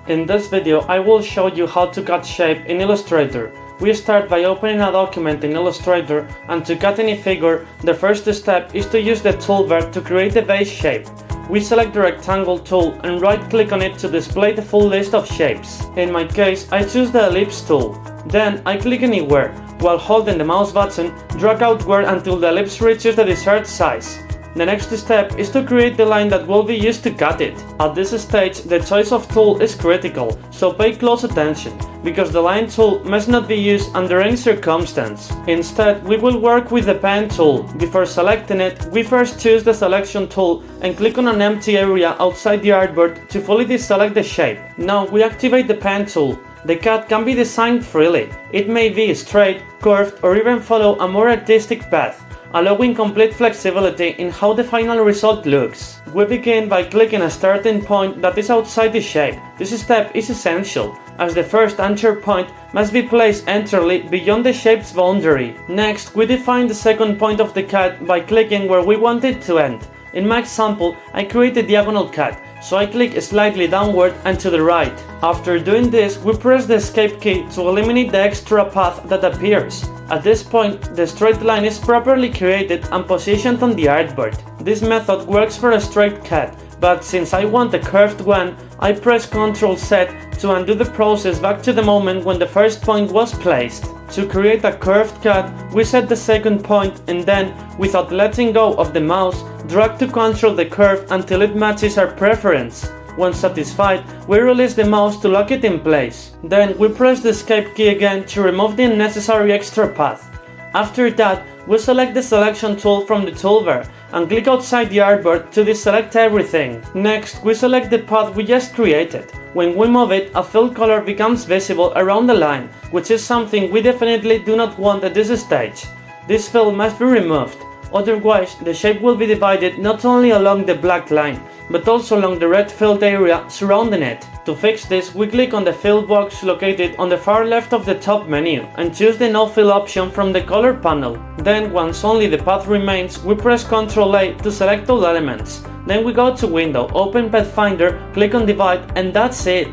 In this video, I will show you how to cut shape in Illustrator. We start by opening a document in Illustrator, and to cut any figure, the first step is to use the toolbar to create the base shape. We select the rectangle tool and right-click on it to display the full list of shapes. In my case, I choose the ellipse tool. Then I click anywhere. While holding the mouse button, drag outward until the ellipse reaches the desired size. The next step is to create the line that will be used to cut it. At this stage, the choice of tool is critical, so pay close attention, because the line tool must not be used under any circumstance. Instead, we will work with the pen tool. Before selecting it, we first choose the selection tool and click on an empty area outside the artboard to fully deselect the shape. Now we activate the pen tool. The cut can be designed freely. It may be straight, curved, or even follow a more artistic path, allowing complete flexibility in how the final result looks. We begin by clicking a starting point that is outside the shape. This step is essential, as the first anchor point must be placed entirely beyond the shape's boundary. Next, we define the second point of the cut by clicking where we want it to end. In my example, I create a diagonal cut, so I click slightly downward and to the right. After doing this, we press the escape key to eliminate the extra path that appears. At this point, the straight line is properly created and positioned on the artboard. This method works for a straight cut, but since I want a curved one, I press Ctrl-Z to undo the process back to the moment when the first point was placed. To create a curved cut, we set the second point and then, without letting go of the mouse, drag to control the curve until it matches our preference. Once satisfied, we release the mouse to lock it in place. Then we press the escape key again to remove the unnecessary extra path. After that, we select the selection tool from the toolbar and click outside the artboard to deselect everything. Next, we select the path we just created. When we move it, a fill color becomes visible around the line, which is something we definitely do not want at this stage. This fill must be removed. Otherwise, the shape will be divided not only along the black line, but also along the red filled area surrounding it. To fix this, we click on the fill box located on the far left of the top menu and choose the no fill option from the color panel. Then, once only the path remains, we press Ctrl-A to select all elements. Then we go to Window, open Pathfinder, click on Divide, and that's it.